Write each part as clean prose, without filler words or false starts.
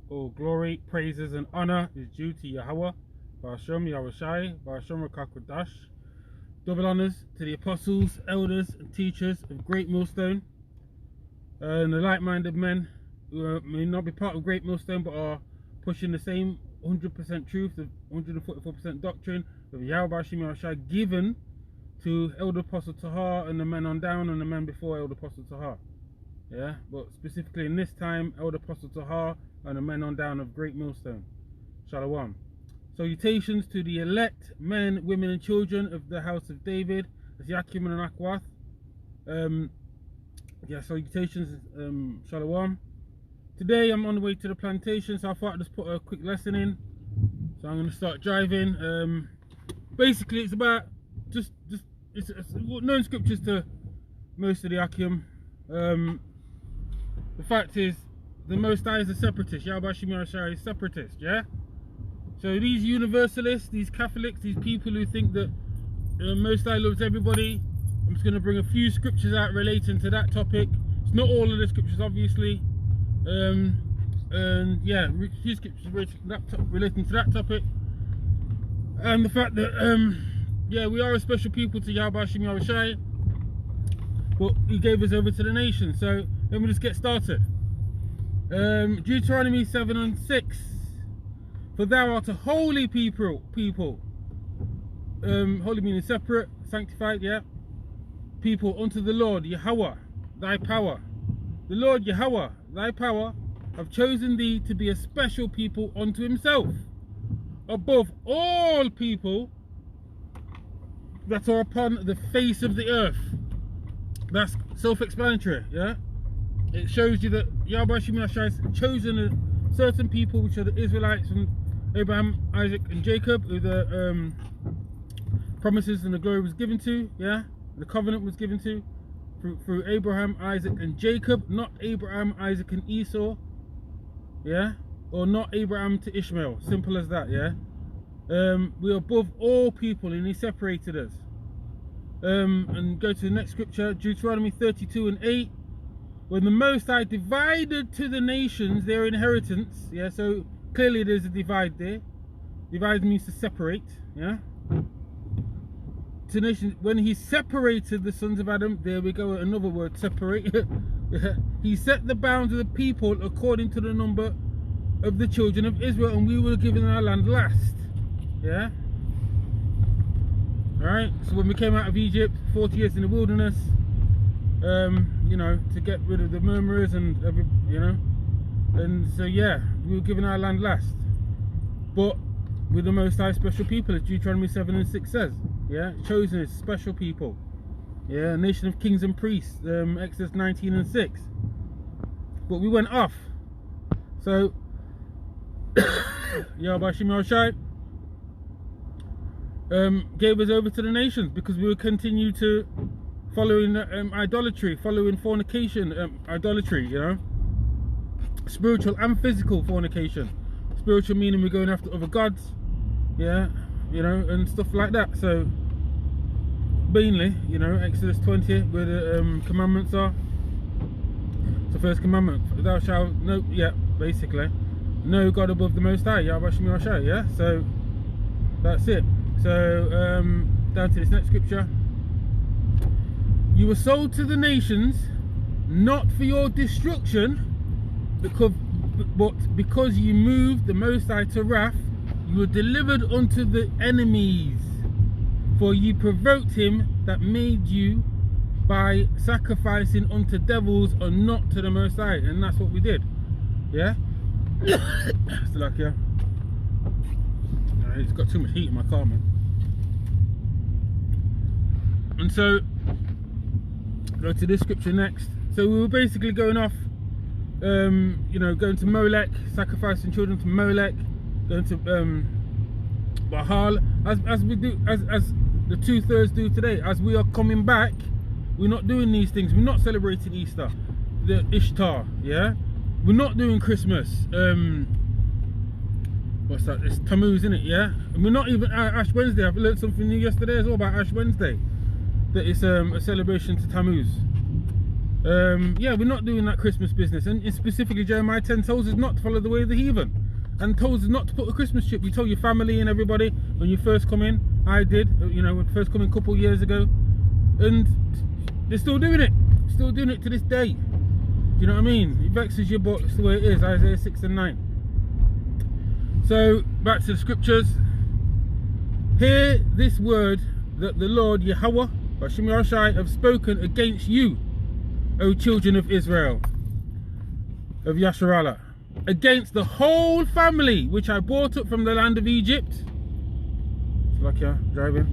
All glory, praises, and honor is due to Yahweh, Ba'ashem Yahushai, Ba'ashem Rakakwadash. Double honors to the apostles, elders, and teachers of Great Millstone, and the like-minded men who may not be part of Great Millstone but are pushing the same 100% truth, the 144% doctrine of Yahweh Ba'ashem Yahushai given to Elder Apostle Tahar and the men on down and the men before Elder Apostle Tahar. Yeah, but specifically in this time, Elder Apostle Tahar and the men on down of Great Millstone. Shalom. Salutations to the elect men, women, and children of the house of David, as Yakim and Akwath. Yeah, salutations, Shalom. Today I'm on the way to the plantation, so I thought I'd just put a quick lesson in. So I'm going to start driving. Basically, it's about it's known scriptures to most of the Akim. The fact is, the Most High is a separatist. Yahweh Ba'ashem Yahushai is separatist, yeah? So these universalists, these Catholics, these people who think that the Most High loves everybody, I'm just going to bring a few scriptures out relating to that topic. It's not all of the scriptures, obviously. And yeah, a few scriptures relating to that topic. And the fact that, yeah, we are a special people to Yahweh Ba'ashem Yahushai, but he gave us over to the nation. So let me just get started. Deuteronomy 7 and 6. For thou art a holy people. Holy meaning separate, sanctified, yeah. People unto the Lord Yahweh, thy power. The Lord Yahweh, thy power, have chosen thee to be a special people unto himself, above all people that are upon the face of the earth. That's self-explanatory, yeah. It shows you that Yahweh Ba'ashem Yahushai has chosen certain people, which are the Israelites from Abraham, Isaac, and Jacob, who the promises and the glory was given to, yeah. The covenant was given to through Abraham, Isaac, and Jacob, not Abraham, Isaac, and Esau, yeah, or not Abraham to Ishmael. Simple as that, yeah. We are above all people, and he separated us. And go to the next scripture, Deuteronomy 32 and 8. When the Most High divided to the nations their inheritance, yeah, so clearly there's a divide there. Divide means to separate, yeah. To nations, when he separated the sons of Adam, there we go, another word, separate. He set the bounds of the people according to the number of the children of Israel, and we were given our land last, yeah. Alright, so when we came out of Egypt, 40 years in the wilderness, you know, to get rid of the murmurers and every, you know, and so yeah, we were given our land last, but with the Most High special people, as Deuteronomy 7 and 6 says, yeah, chosen as special people, yeah, a nation of kings and priests, Exodus 19 and 6, but we went off. So Yahweh Ba'ashem Yahushai gave us over to the nations because we would continue to following idolatry, following fornication, idolatry, you know, spiritual and physical fornication. Spiritual meaning we're going after other gods, yeah, you know, and stuff like that. So mainly, you know, Exodus 20, where the commandments are. So first commandment, thou shalt know, yeah, basically, no God above the Most High, Yahweh Ba'ashem Yahushai, yeah. So that's it. So down to this next scripture. You were sold to the nations, not for your destruction, but because you moved the Most High to wrath, you were delivered unto the enemies. For you provoked him that made you by sacrificing unto devils and not to the Most High. And that's what we did. Yeah? Still like, yeah. It's got too much heat in my car, man. And so go to this scripture next. So we were basically going off, you know, going to Molech, sacrificing children to Molech, going to Bahal, as we do, as the 2/3 do today. As we are coming back, we're not doing these things. We're not celebrating Easter, the Ishtar, yeah. We're not doing Christmas. What's that? It's Tammuz, isn't it? Yeah. And we're not even Ash Wednesday. I've learned something new yesterday as well about Ash Wednesday. That it's a celebration to Tammuz. Yeah, we're not doing that Christmas business. And specifically Jeremiah 10 tells us not to follow the way of the heathen, and tells us not to put a Christmas tree. You told your family and everybody when you first come in. I did, you know, when first come in a couple of years ago, and they're still doing it to this day. Do you know what I mean? It vexes your book. It's the way it is. Isaiah 6 and 9. So back to the scriptures. Hear this word that the Lord Yahweh Hashem Yahushai have spoken against you, O children of Israel, of Yasharallah, against the whole family which I brought up from the land of Egypt. It's like you're driving.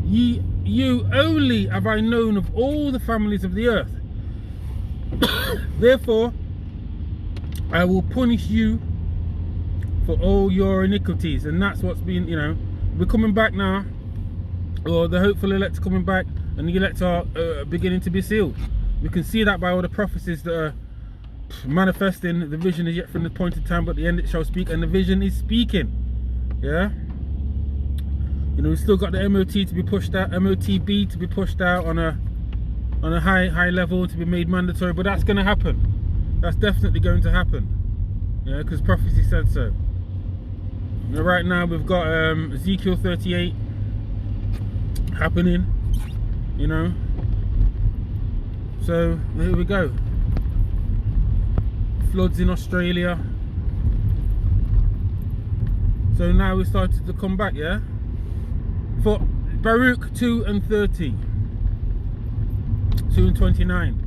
You only have I known of all the families of the earth. Therefore, I will punish you for all your iniquities. And that's what's been, you know, we're coming back now, or the hopeful elect are coming back, and the elect are beginning to be sealed. We can see that by all the prophecies that are manifesting. The vision is yet from the appointed time, but the end it shall speak, and the vision is speaking. Yeah, you know, we've still got the MOT to be pushed out, MOTB to be pushed out on a high level, to be made mandatory, but that's going to happen. That's definitely going to happen. Yeah, because prophecy said so. Now, right now we've got Ezekiel 38 happening, you know. So here we go. Floods in Australia. So now we started to come back, yeah. For Baruch 2 and 30, 2 and 29.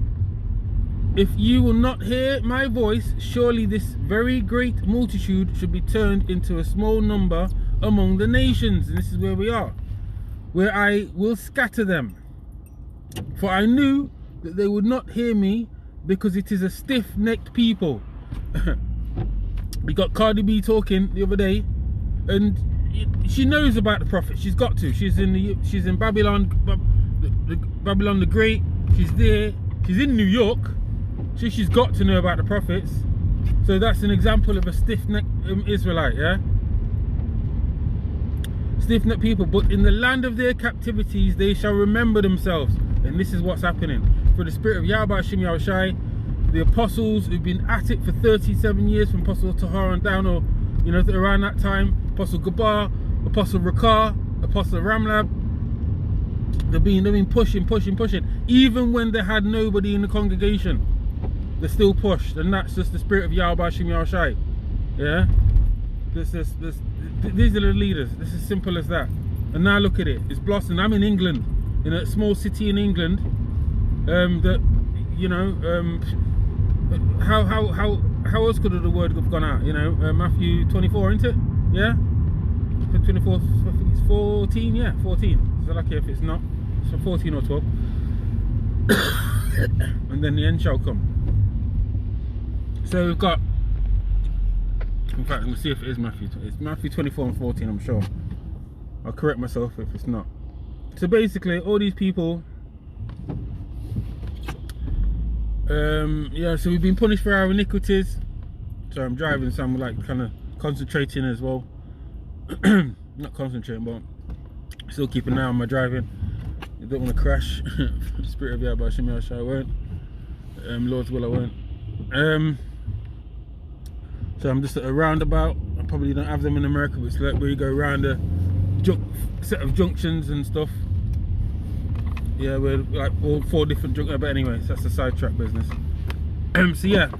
If you will not hear my voice, surely this very great multitude should be turned into a small number among the nations. And this is where we are, where I will scatter them. For I knew that they would not hear me, because it is a stiff-necked people. We got Cardi B talking the other day, and she knows about the prophet. She's got to. She's in Babylon, Babylon the Great. She's there. She's in New York. So she's got to know about the prophets. So that's an example of a stiff-necked Israelite, yeah? Stiff-necked people. But in the land of their captivities they shall remember themselves. And this is what's happening. For the spirit of Yahweh Hashem Yahushai, the apostles who've been at it for 37 years, from Apostle Tahar and down, or, you know, around that time, Apostle Gabar, Apostle Rakar, Apostle Ramlab, they've been pushing. Even when they had nobody in the congregation, they still pushed. And that's just the spirit of Yahweh Hashem Yahushai. Yeah? These are the leaders. This is simple as that. And now look at it. It's blossoming. I'm in England, in a small city in England. That, you know, how else could the word have gone out? You know, Matthew 24, isn't it? Yeah, 24. I think it's 14. Yeah, 14. So lucky if it's not. So 14 or 12. And then the end shall come. So we've got. In fact, I'm gonna see if it is Matthew. It's Matthew 24 and 14. I'm sure. I'll correct myself if it's not. So basically, all these people. Yeah, so we've been punished for our iniquities. So I'm driving, so I'm like kind of concentrating as well. Not concentrating, but still keep an eye on my driving. I don't want to crash. Spirit of Yahweh Hashem Yahushai, I won't. Lord's will, I won't. So I'm just at a roundabout. I probably don't have them in America, but it's like where you go around a set of junctions and stuff. Yeah, we're like all 4 different junctions, but anyway, so that's the sidetrack business. So yeah,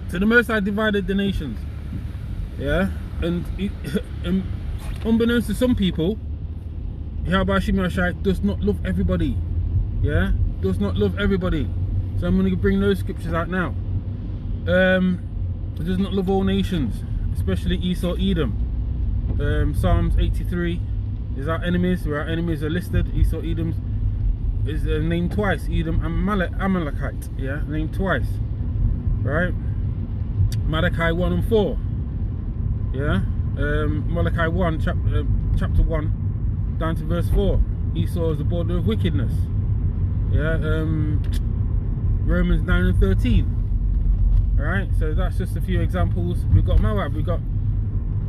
so the Most High divided the nations. Yeah, and unbeknownst to some people, Yahweh Hashem Yahushai does not love everybody. Yeah, does not love everybody. So I'm going to bring those scriptures out now. It does not love all nations, especially Esau, Edom. Psalms 83 is our enemies, where our enemies are listed. Esau, Edom's is named twice. Edom and Amalekite, yeah, named twice, right? Malachi 1 and 4, yeah. Malachi 1 chapter 1 down to verse 4. Esau is the border of wickedness, yeah. Romans 9 and 13. Alright, so that's just a few examples. We've got Moab, we've got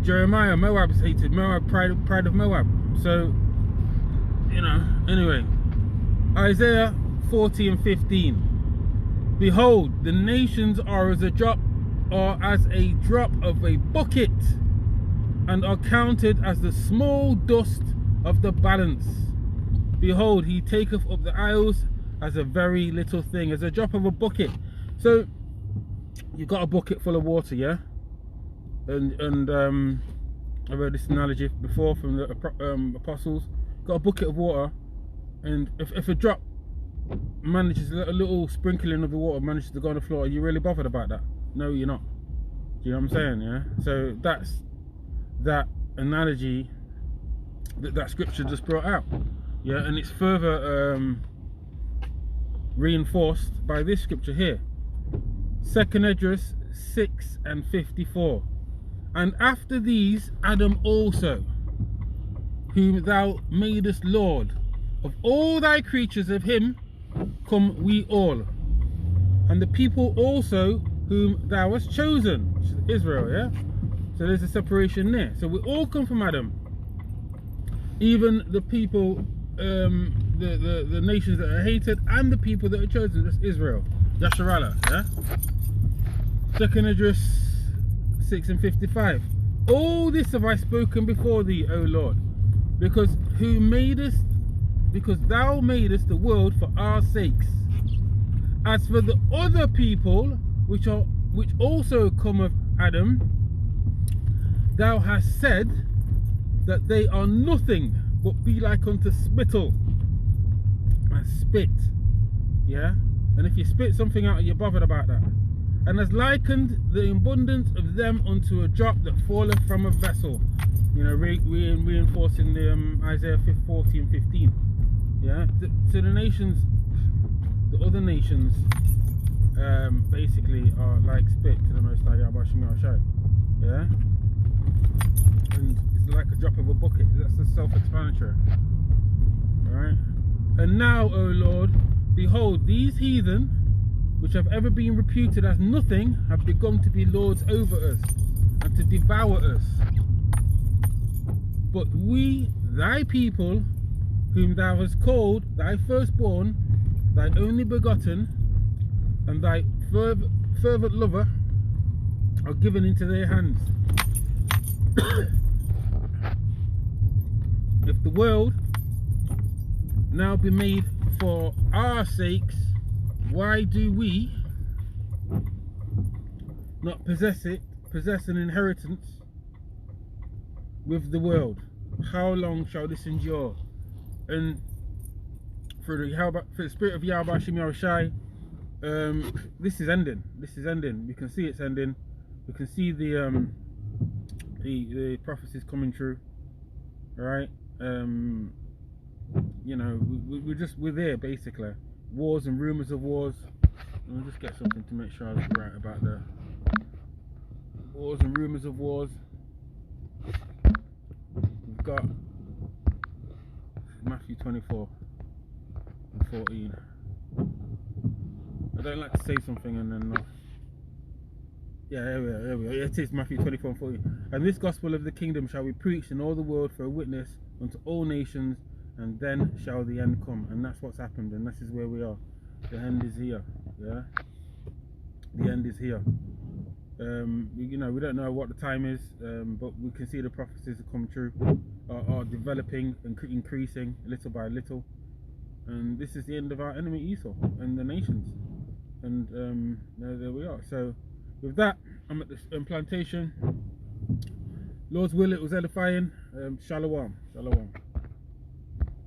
Jeremiah. Moab is hated. Moab, pride of Moab. So, you know, anyway, Isaiah 40 and 15. Behold, the nations are as a drop of a bucket, and are counted as the small dust of the balance. Behold, he taketh up the isles as a very little thing, as a drop of a bucket. So you've got a bucket full of water, yeah, and I've heard this analogy before from the apostles. Got a bucket of water, and if a drop manages, a little sprinkling of the water manages to go on the floor, are you really bothered about that? No, you're not. Do you know what I'm saying? Yeah. So that's that analogy that scripture just brought out. Yeah, and it's further reinforced by this scripture here, 2nd Esdras 6:54. And after these Adam also, whom thou madest Lord of all thy creatures, of him come we all, and the people also whom thou hast chosen, which is Israel. Yeah, so there's a separation there. So we all come from Adam, even the people, the nations that are hated, and the people that are chosen. That's Israel, Yasharallah. Yeah, 2nd Esdras 6:55. All this have I spoken before thee, O Lord, because thou madest the world for our sakes. As for the other people which also come of Adam, thou hast said that they are nothing but be like unto spittle and spit. Yeah, and if you spit something out, you're bothered about that. And has likened the abundance of them unto a drop that falleth from a vessel. You know, reinforcing the Isaiah 40:15. Yeah, so the nations, the other nations, basically are like spit to the Most High Yahweh Shemel Shai. Yeah, and it's like a drop of a bucket. That's the self-explanatory. All right. And now, O Lord, behold, these heathen, which have ever been reputed as nothing, have begun to be lords over us, and to devour us. But we, thy people, whom thou hast called thy firstborn, thy only begotten, and thy fervent lover, are given into their hands. If the world now be made for our sakes, why do we not possess an inheritance with the world? How long shall this endure? And for the spirit of Yahweh Shemel Shai, this is ending. This is ending. We can see it's ending. We can see the prophecies coming true. All right. You know, we're there basically. Wars and rumors of wars. Let me just get something to make sure I was right about the wars and rumors of wars. We've got Matthew 24:14. I don't like to say something and then not. Yeah, here we are. It is Matthew 24:14. And this gospel of the kingdom shall be preached in all the world for a witness unto all nations, and then shall the end come. And that's what's happened, and this is where we are. The end is here. Yeah, the end is here. You know, we don't know what the time is, but we can see the prophecies that come true are developing and increasing little by little, and this is the end of our enemy Esau and the nations. And there we are. So with that, I'm at the plantation. Lord's will, it was edifying. Shalom.